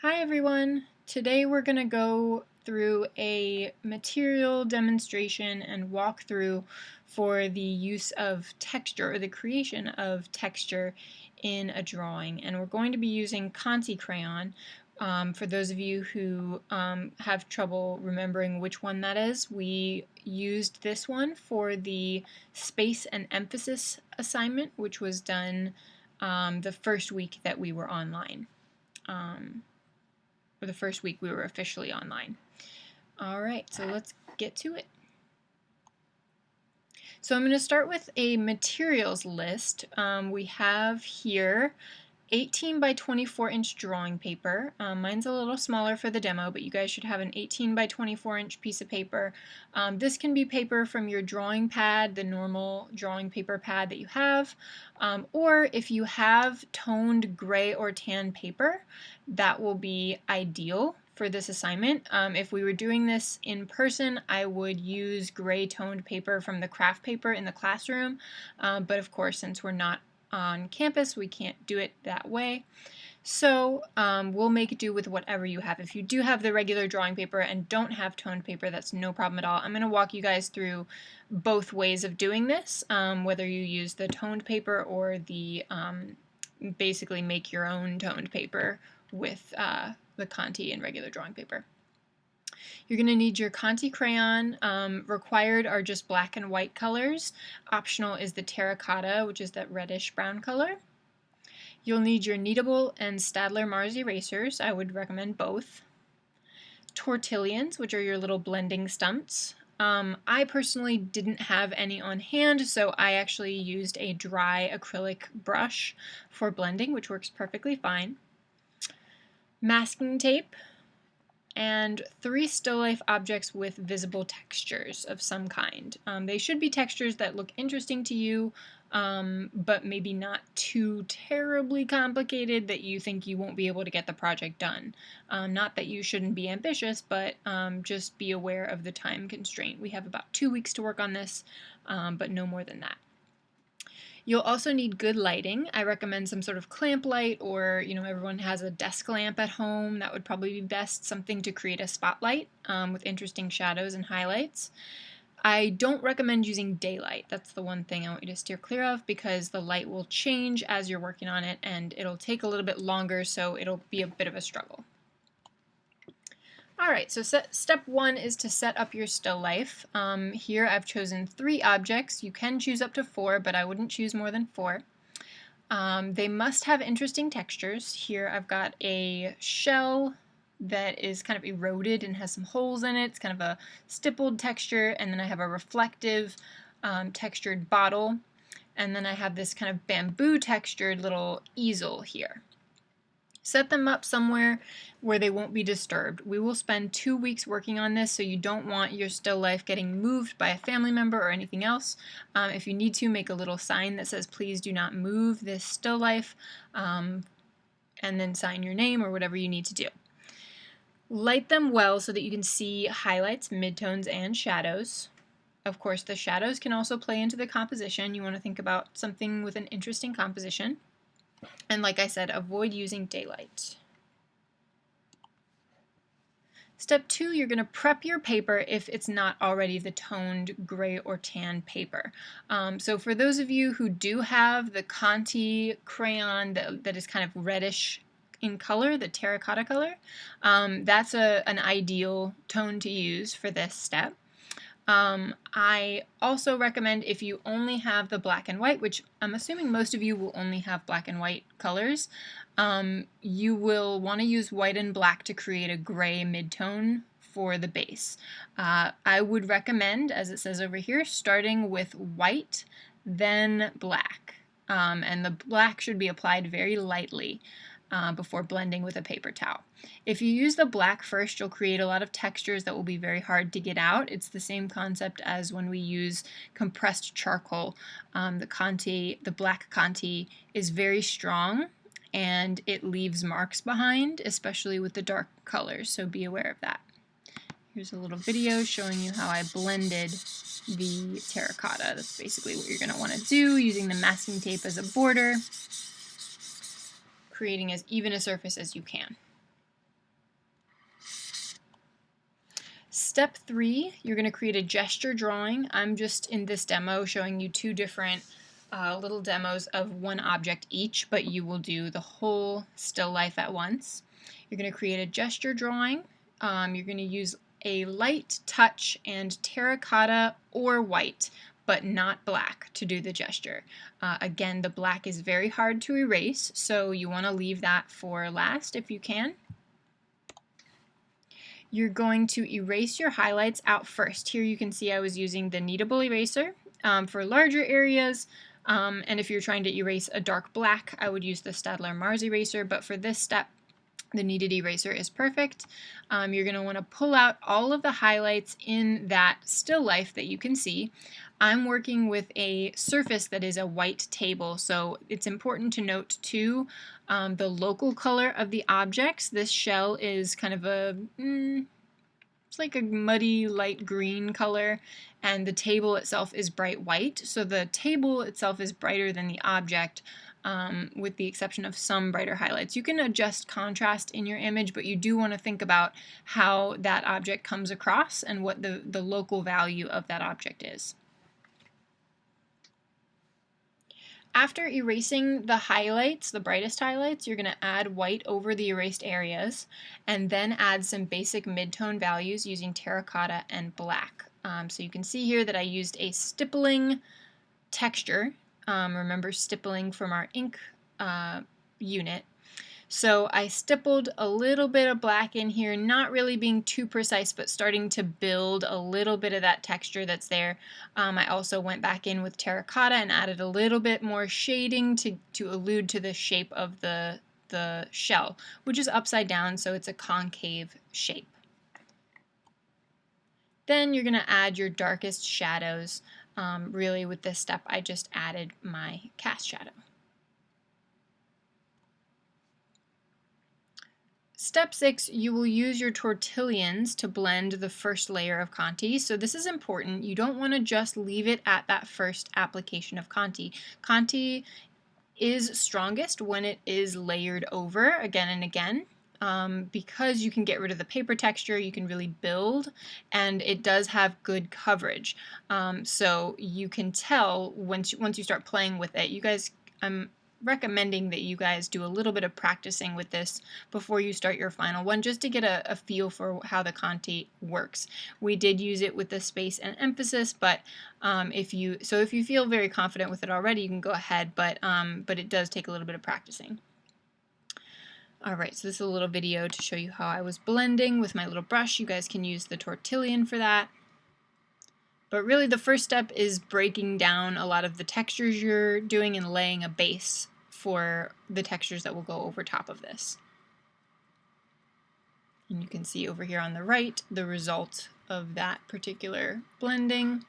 Hi everyone! Today we're going to go through a material demonstration and walkthrough for the use of texture or the creation of texture in a drawing. And we're going to be using Conte crayon. For those of you who have trouble remembering which one that is, we used this one for the space and emphasis assignment, which was done the first week that we were online. For the first week we were officially online. Alright, so let's get to it. So I'm going to start with a materials list. We have here 18 by 24 inch drawing paper. Mine's a little smaller for the demo, but you guys should have an 18 by 24 inch piece of paper. This can be paper from your drawing pad, the normal drawing paper pad that you have, or if you have toned gray or tan paper, that will be ideal for this assignment. If we were doing this in person, I would use gray toned paper from the craft paper in the classroom, but of course, since we're not on campus, we can't do it that way. So we'll make do with whatever you have. If you do have the regular drawing paper and don't have toned paper, that's no problem at all. I'm going to walk you guys through both ways of doing this, whether you use the toned paper or the basically make your own toned paper with the Conte and regular drawing paper. You're going to need your Conte crayon. Required are just black and white colors. Optional is the terracotta, which is that reddish brown color. You'll need your kneadable and Staedtler Mars erasers. I would recommend both. Tortillions, which are your little blending stumps. I personally didn't have any on hand, so I actually used a dry acrylic brush for blending, which works perfectly fine. Masking tape, and 3 still life objects with visible textures of some kind. They should be textures that look interesting to you, but maybe not too terribly complicated that you think you won't be able to get the project done. Not that you shouldn't be ambitious, but just be aware of the time constraint. We have about 2 weeks to work on this, but no more than that. You'll also need good lighting. I recommend some sort of clamp light, or everyone has a desk lamp at home. That would probably be best, something to create a spotlight with interesting shadows and highlights. I don't recommend using daylight. That's the one thing I want you to steer clear of, because the light will change as you're working on it and it'll take a little bit longer, so it'll be a bit of a struggle. Alright, so step 1 is to set up your still life. Here I've chosen 3 objects. You can choose up to 4, but I wouldn't choose more than 4. They must have interesting textures. Here I've got a shell that is kind of eroded and has some holes in it. It's kind of a stippled texture, and then I have a reflective textured bottle, and then I have this kind of bamboo textured little easel here. Set them up somewhere where they won't be disturbed. We will spend 2 weeks working on this, so you don't want your still life getting moved by a family member or anything else. If you need to, make a little sign that says, please do not move this still life, and then sign your name or whatever you need to do. Light them well so that you can see highlights, midtones, and shadows. Of course, the shadows can also play into the composition. You want to think about something with an interesting composition. And like I said, avoid using daylight. Step 2, you're going to prep your paper if it's not already the toned gray or tan paper. So for those of you who do have the Conte crayon that is kind of reddish in color, the terracotta color, that's an ideal tone to use for this step. I also recommend, if you only have the black and white, which I'm assuming most of you will only have black and white colors, you will want to use white and black to create a gray midtone for the base. I would recommend, as it says over here, starting with white, then black. And the black should be applied very lightly before blending with a paper towel. If you use the black first, you'll create a lot of textures that will be very hard to get out. It's the same concept as when we use compressed charcoal. The black Conte is very strong and it leaves marks behind, especially with the dark colors, so be aware of that. Here's a little video showing you how I blended the terracotta. That's basically what you're going to want to do, using the masking tape as a border, creating as even a surface as you can. Step 3, you're going to create a gesture drawing. I'm just in this demo showing you two different little demos of one object each, but you will do the whole still life at once. You're going to create a gesture drawing. You're going to use a light touch and terracotta or white, but not black, to do the gesture. Again, the black is very hard to erase, so you want to leave that for last if you can. You're going to erase your highlights out first. Here you can see I was using the kneadable eraser for larger areas, and if you're trying to erase a dark black, I would use the Staedtler Mars eraser, but for this step, the kneaded eraser is perfect. You're going to want to pull out all of the highlights in that still life that you can see. I'm working with a surface that is a white table, so it's important to note too the local color of the objects. This shell is kind of it's like a muddy light green color, and the table itself is bright white, so the table itself is brighter than the object, with the exception of some brighter highlights. You can adjust contrast in your image, but you do want to think about how that object comes across and what the local value of that object is. After erasing the highlights, the brightest highlights, you're going to add white over the erased areas and then add some basic midtone values using terracotta and black. So you can see here that I used a stippling texture. Remember stippling from our ink unit. So I stippled a little bit of black in here, not really being too precise, but starting to build a little bit of that texture that's there. I also went back in with terracotta and added a little bit more shading to allude to the shape of the shell, which is upside down, so it's a concave shape. Then you're going to add your darkest shadows. Really, with this step, I just added my cast shadow. Step 6, you will use your tortillons to blend the first layer of Conte. So this is important. You don't want to just leave it at that first application of Conte. Conte is strongest when it is layered over again and again. Because you can get rid of the paper texture, you can really build, and it does have good coverage. So you can tell once you start playing with it. You guys, I'm recommending that you guys do a little bit of practicing with this before you start your final one, just to get a feel for how the Conte works. We did use it with the space and emphasis, but if you feel very confident with it already, you can go ahead, but it does take a little bit of practicing. Alright, so this is a little video to show you how I was blending with my little brush. You guys can use the tortillon for that. But really the first step is breaking down a lot of the textures you're doing and laying a base for the textures that will go over top of this. And you can see over here on the right the result of that particular blending.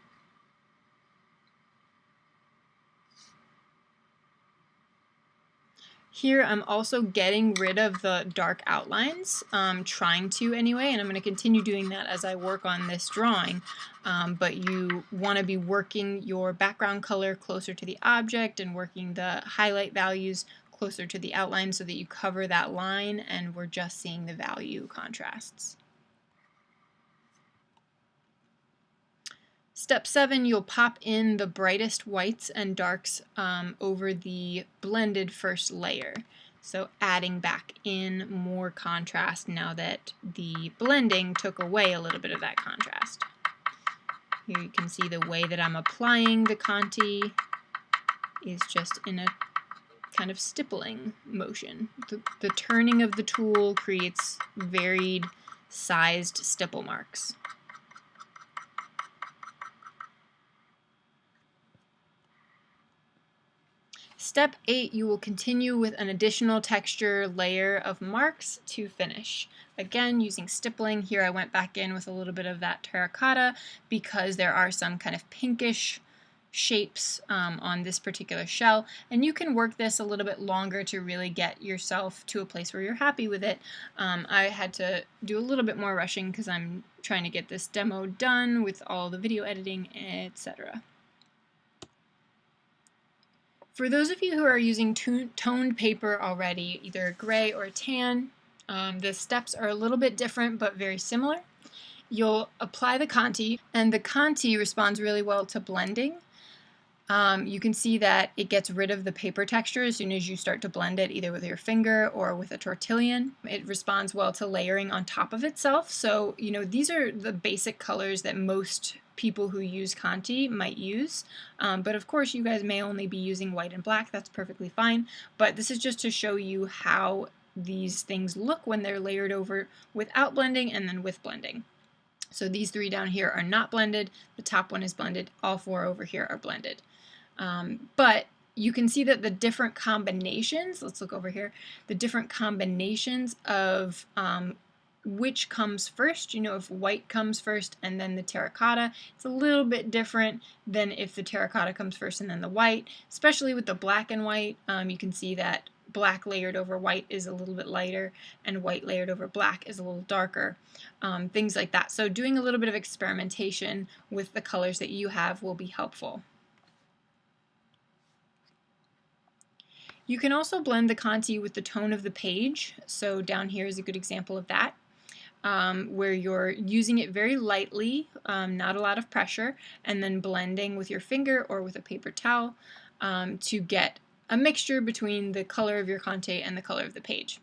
Here I'm also getting rid of the dark outlines, trying to anyway, and I'm going to continue doing that as I work on this drawing. But you want to be working your background color closer to the object and working the highlight values closer to the outline so that you cover that line and we're just seeing the value contrasts. Step 7, you'll pop in the brightest whites and darks over the blended first layer. So adding back in more contrast now that the blending took away a little bit of that contrast. Here you can see the way that I'm applying the Conte is just in a kind of stippling motion. The turning of the tool creates varied sized stipple marks. Step 8, you will continue with an additional texture layer of marks to finish. Again, using stippling. Here I went back in with a little bit of that terracotta because there are some kind of pinkish shapes on this particular shell, and you can work this a little bit longer to really get yourself to a place where you're happy with it. I had to do a little bit more rushing because I'm trying to get this demo done with all the video editing, etc. For those of you who are using toned paper already, either a gray or a tan, the steps are a little bit different but very similar. You'll apply the Conte, and the Conte responds really well to blending. You can see that it gets rid of the paper texture as soon as you start to blend it, either with your finger or with a tortillon. It responds well to layering on top of itself. So, these are the basic colors that most people who use Conte might use. But of course, you guys may only be using white and black. That's perfectly fine. But this is just to show you how these things look when they're layered over without blending and then with blending. So these three down here are not blended. The top one is blended. All four over here are blended. But you can see that the different combinations, let's look over here, the different combinations of which comes first. If white comes first and then the terracotta, it's a little bit different than if the terracotta comes first and then the white, especially with the black and white. You can see that black layered over white is a little bit lighter and white layered over black is a little darker, things like that. So doing a little bit of experimentation with the colors that you have will be helpful. You can also blend the Conte with the tone of the page. So down here is a good example of that, where you're using it very lightly, not a lot of pressure, and then blending with your finger or with a paper towel to get a mixture between the color of your Conte and the color of the page.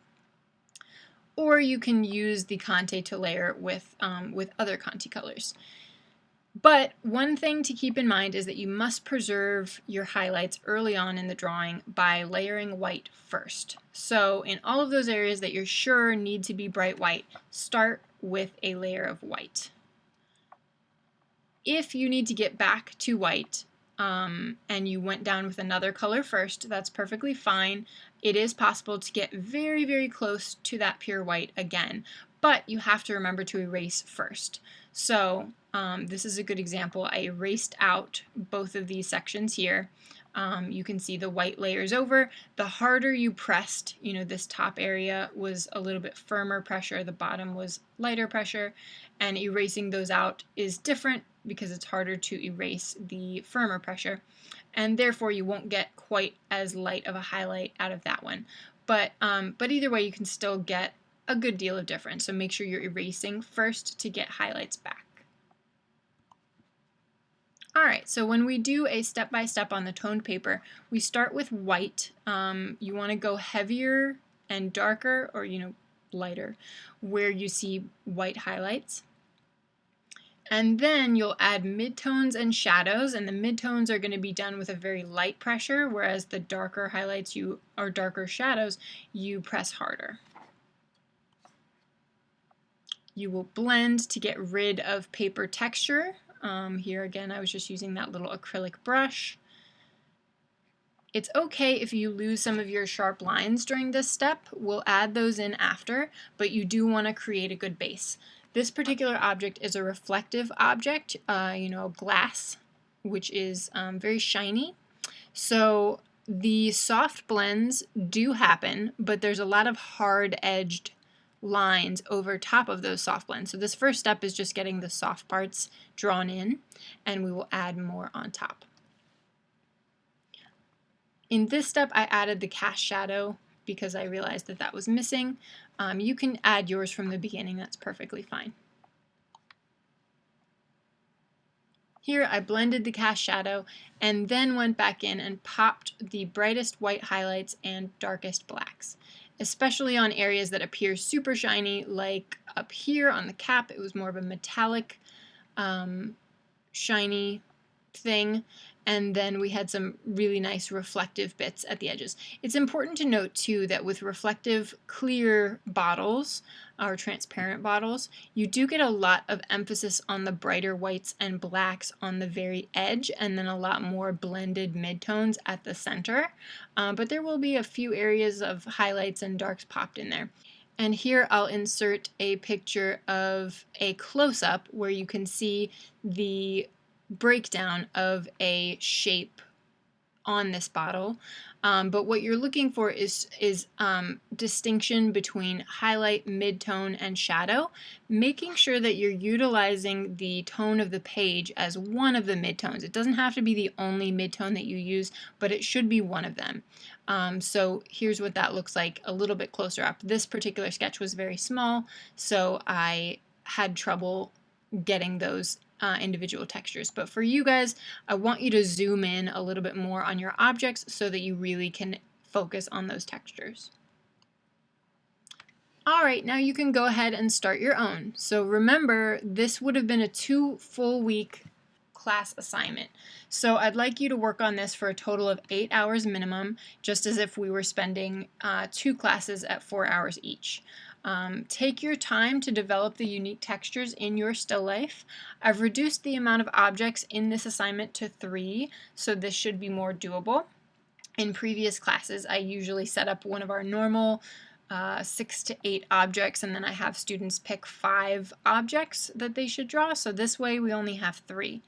Or you can use the Conte to layer with other Conte colors. But one thing to keep in mind is that you must preserve your highlights early on in the drawing by layering white first. So in all of those areas that you're sure need to be bright white, start with a layer of white. If you need to get back to white and you went down with another color first, that's perfectly fine. It is possible to get very, very close to that pure white again, but you have to remember to erase first. So this is a good example. I erased out both of these sections here. You can see the white layers over. The harder you pressed, this top area was a little bit firmer pressure, the bottom was lighter pressure, and erasing those out is different because it's harder to erase the firmer pressure, and therefore you won't get quite as light of a highlight out of that one. But either way, you can still get a good deal of difference, so make sure you're erasing first to get highlights back. Alright, so when we do a step-by-step on the toned paper, we start with white. You want to go heavier and darker, or lighter, where you see white highlights. And then you'll add midtones and shadows, and the midtones are going to be done with a very light pressure, whereas the darker highlights or darker shadows, you press harder. You will blend to get rid of paper texture. Here again, I was just using that little acrylic brush. It's okay if you lose some of your sharp lines during this step. We'll add those in after, but you do want to create a good base. This particular object is a reflective object, glass, which is very shiny. So the soft blends do happen, but there's a lot of hard-edged lines over top of those soft blends. So this first step is just getting the soft parts drawn in, and we will add more on top. In this step, I added the cast shadow because I realized that was missing. You can add yours from the beginning, that's perfectly fine. Here I blended the cast shadow and then went back in and popped the brightest white highlights and darkest blacks, especially on areas that appear super shiny, like up here on the cap. It was more of a metallic, shiny thing, and then we had some really nice reflective bits at the edges. It's important to note too that with reflective clear bottles or transparent bottles, you do get a lot of emphasis on the brighter whites and blacks on the very edge, and then a lot more blended midtones at the center. But there will be a few areas of highlights and darks popped in there. And here I'll insert a picture of a close-up where you can see the breakdown of a shape on this bottle. But what you're looking for is distinction between highlight, midtone, and shadow, making sure that you're utilizing the tone of the page as one of the midtones. It doesn't have to be the only midtone that you use, but it should be one of them. So here's what that looks like a little bit closer up. This particular sketch was very small, so I had trouble getting those individual textures. But for you guys, I want you to zoom in a little bit more on your objects so that you really can focus on those textures. All right, now you can go ahead and start your own. So remember, this would have been a 2 full week class assignment. So I'd like you to work on this for a total of 8 hours minimum, just as if we were spending 2 classes at 4 hours each. Take your time to develop the unique textures in your still life. I've reduced the amount of objects in this assignment to 3, so this should be more doable. In previous classes, I usually set up one of our normal 6 to 8 objects, and then I have students pick 5 objects that they should draw, so this way we only have 3.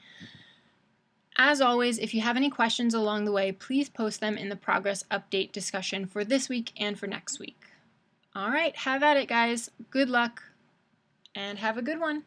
As always, if you have any questions along the way, please post them in the progress update discussion for this week and for next week. All right, have at it, guys. Good luck, and have a good one.